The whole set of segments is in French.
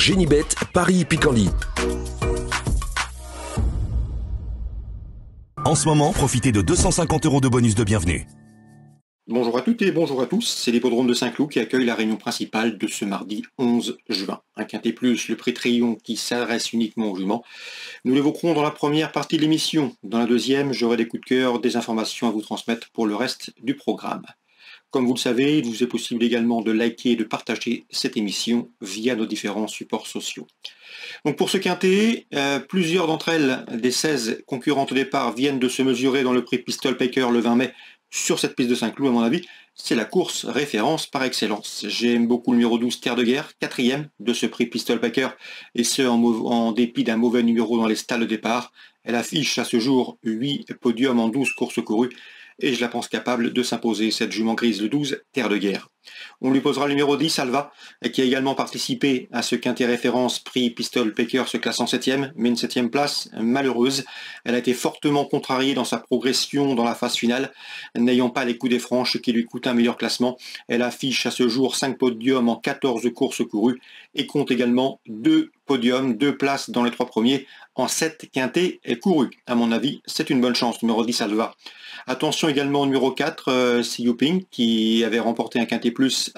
Génibet, Paris-Picanly. En ce moment, profitez de 250 € de bonus de bienvenue. Bonjour à toutes et bonjour à tous, c'est l'hippodrome de Saint-Cloud qui accueille la réunion principale de ce mardi 11 juin. Un quintet plus, le prix Triomphe qui s'adresse uniquement aux juments. Nous l'évoquerons dans la première partie de l'émission. Dans la deuxième, j'aurai des coups de cœur, des informations à vous transmettre pour le reste du programme. Comme vous le savez, il vous est possible également de liker et de partager cette émission via nos différents supports sociaux. Donc pour ce quintet, plusieurs d'entre elles, des 16 concurrentes au départ, viennent de se mesurer dans le prix Pistol Paker le 20 mai sur cette piste de Saint-Cloud. À mon avis, c'est la course référence par excellence. J'aime beaucoup le numéro 12, Terre de Guerre, 4e de ce prix Pistol Paker, et ce en dépit d'un mauvais numéro dans les stalles de départ. Elle affiche à ce jour 8 podiums en 12 courses courues, et je la pense capable de s'imposer, cette jument grise, le 12, Terre de Guerre. On lui posera le numéro 10, Alva, qui a également participé à ce quintet référence prix Pistol Paker, se classe en 7e, mais une 7e place malheureuse. Elle a été fortement contrariée dans sa progression dans la phase finale, n'ayant pas les coups des franches qui lui coûtent un meilleur classement. Elle affiche à ce jour 5 podiums en 14 courses courues et compte également 2 podiums, 2 places dans les 3 premiers en 7 quintets courus. À mon avis, c'est une bonne chance, numéro 10, Alva. Attention également au numéro 4, Si Yuping, qui avait remporté un quintet plus,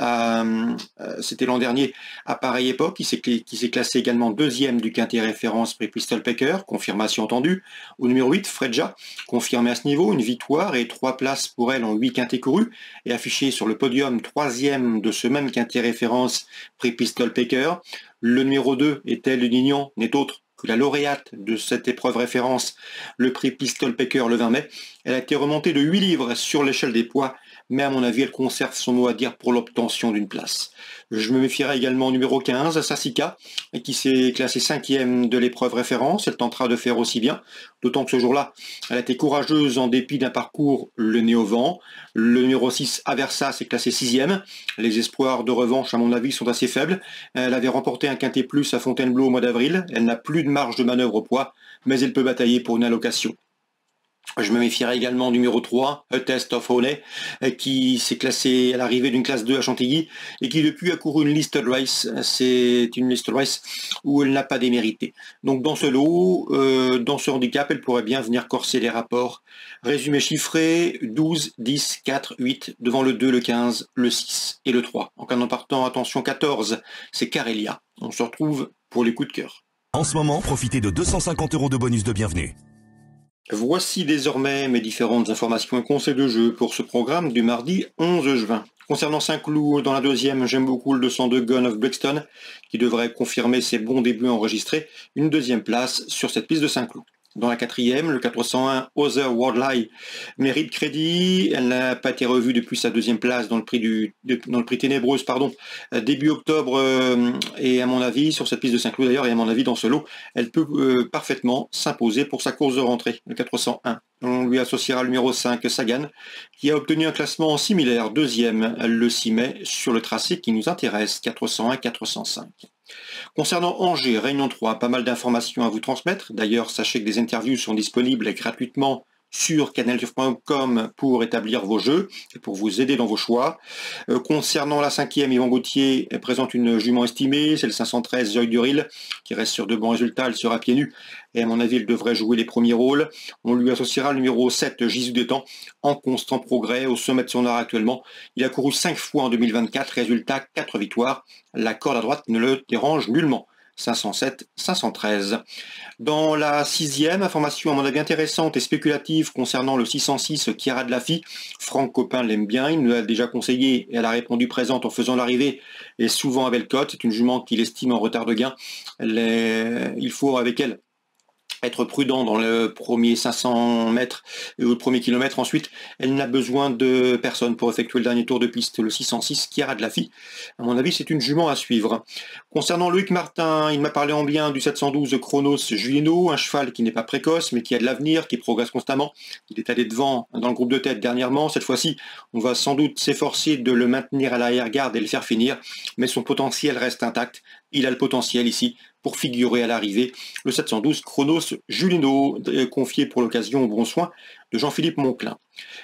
c'était l'an dernier, à pareille époque, qui s'est classé également 2e du quintet référence prix Pistol Paker, confirmation entendue. Au numéro 8, Fredja, confirmé à ce niveau, une victoire et 3 places pour elle en 8 quintets courus, et affiché sur le podium 3e de ce même quintet référence prix Pistol Paker. Le numéro 2, Ethel Nignon, n'est autre que la lauréate de cette épreuve référence, le prix Pistol Paker le 20 mai. Elle a été remontée de 8 livres sur l'échelle des poids, mais à mon avis, elle conserve son mot à dire pour l'obtention d'une place. Je me méfierai également au numéro 15, Sassika, qui s'est classée 5e de l'épreuve référence. Elle tentera de faire aussi bien, d'autant que ce jour-là, elle a été courageuse en dépit d'un parcours le nez au vent. Le numéro 6, Aversa, s'est classé 6e. Les espoirs de revanche, à mon avis, sont assez faibles. Elle avait remporté un quintet plus à Fontainebleau au mois d'avril. Elle n'a plus de marge de manœuvre au poids, mais elle peut batailler pour une allocation. Je me méfierai également du numéro 3, A Test of Honey, qui s'est classé à l'arrivée d'une classe 2 à Chantilly et qui depuis a couru une listed race. C'est une listed race où elle n'a pas démérité. Donc dans ce lot, dans ce handicap, elle pourrait bien venir corser les rapports. Résumé chiffré, 12, 10, 4, 8, devant le 2, le 15, le 6 et le 3. En cas d'en partant, attention, 14, c'est Carelia. On se retrouve pour les coups de cœur. En ce moment, profitez de 250 € de bonus de bienvenue. Voici désormais mes différentes informations et conseils de jeu pour ce programme du mardi 11 juin. Concernant Saint-Cloud, dans la deuxième, j'aime beaucoup le 202 Gun of Brixton, qui devrait confirmer ses bons débuts enregistrés, une deuxième place sur cette piste de Saint-Cloud. Dans la quatrième, le 401 Other Worldly mérite crédit. Elle n'a pas été revue depuis sa deuxième place dans le prix Ténébreuse, début octobre, et à mon avis, sur cette piste de Saint-Cloud d'ailleurs, et à mon avis dans ce lot, elle peut parfaitement s'imposer pour sa course de rentrée, le 401. On lui associera le numéro 5, Sagan, qui a obtenu un classement similaire, deuxième le 6 mai, sur le tracé qui nous intéresse, 401-405. Concernant Angers, Réunion 3, pas mal d'informations à vous transmettre. D'ailleurs, sachez que des interviews sont disponibles gratuitement sur canalturf.com pour établir vos jeux et pour vous aider dans vos choix. Concernant la 5e, Yvan Gauthier présente une jument estimée, c'est le 513 Joy Duril, qui reste sur de bons résultats, elle sera pieds nus et à mon avis, elle devrait jouer les premiers rôles. On lui associera le numéro 7, Jésus des Temps, en constant progrès au sommet de son art actuellement. Il a couru 5 fois en 2024, résultat 4 victoires. La corde à droite ne le dérange nullement. 507, 513. Dans la 6e, information à mon avis intéressante et spéculative concernant le 606 Chiara de Laffy. Franck Copin l'aime bien, il nous l'a déjà conseillé et elle a répondu présente en faisant l'arrivée et souvent à belle cote. C'est une jument qu'il estime en retard de gain. Il faut avec elle être prudent dans le premier 500 mètres et au premier kilomètre. Ensuite, elle n'a besoin de personne pour effectuer le dernier tour de piste, le 606 Chiara de Laffy. À mon avis, c'est une jument à suivre. Concernant Loïc Martin, il m'a parlé en bien du 712 Chronos Julieno, un cheval qui n'est pas précoce, mais qui a de l'avenir, qui progresse constamment. Il est allé devant dans le groupe de tête dernièrement. Cette fois-ci, on va sans doute s'efforcer de le maintenir à l'arrière-garde et le faire finir, mais son potentiel reste intact. Il a le potentiel ici pour figurer à l'arrivée le 712 Chronos Julino, confié pour l'occasion au bon soin de Jean-Philippe Monclin.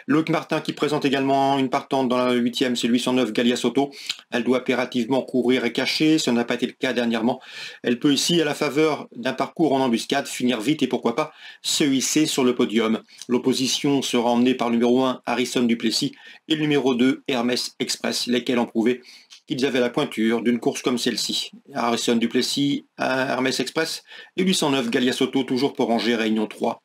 Loïc Martin qui présente également une partante dans la 8e, c'est 809 Galia Soto. Elle doit impérativement courir et cacher, ça n'a pas été le cas dernièrement. Elle peut ici, à la faveur d'un parcours en embuscade, finir vite et pourquoi pas se hisser sur le podium. L'opposition sera emmenée par le numéro 1 Harrison Duplessis et le numéro 2 Hermès Express, lesquels ont prouvé qu'ils avaient la pointure d'une course comme celle-ci. Harrison Duplessis, Hermès Express et 809 Galia Soto, toujours pour ranger Réunion 3.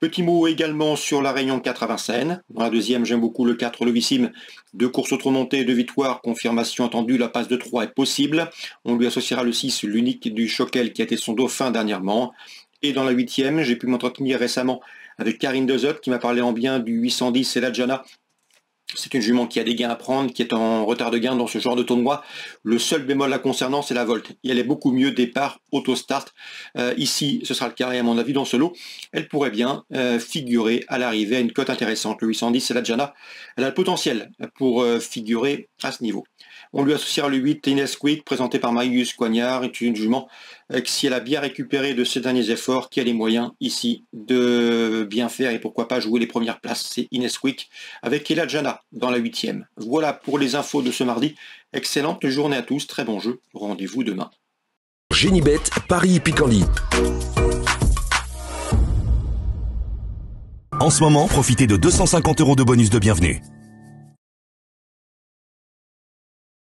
Petit mot également sur la Réunion 4 à Vincennes. Dans la deuxième, j'aime beaucoup le 4, le Vissim. 2 courses auto-montées, 2 victoires, confirmation attendue, la passe de 3 est possible. On lui associera le 6, l'unique du Choquel qui a été son dauphin dernièrement. Et dans la 8e, j'ai pu m'entretenir récemment avec Karine Dezot qui m'a parlé en bien du 810 Seladjana. C'est une jument qui a des gains à prendre, qui est en retard de gain dans ce genre de tournoi. Le seul bémol la concernant, c'est la volte. Et elle est beaucoup mieux départ, auto-start. Ici, ce sera le cas, et à mon avis, dans ce lot, elle pourrait bien figurer à l'arrivée à une cote intéressante. Le 810, c'est la Jana. Elle a le potentiel pour figurer à ce niveau. On lui associera le 8, Inesquick, présenté par Marius Coignard, est une jument si elle a bien récupéré de ses derniers efforts, qui a les moyens ici de bien faire et pourquoi pas jouer les premières places. C'est Inesquick avec Ella Jana dans la 8e. Voilà pour les infos de ce mardi. Excellente journée à tous, très bon jeu. Rendez-vous demain. Génibet, Paris Picardie. En ce moment, profitez de 250 € de bonus de bienvenue.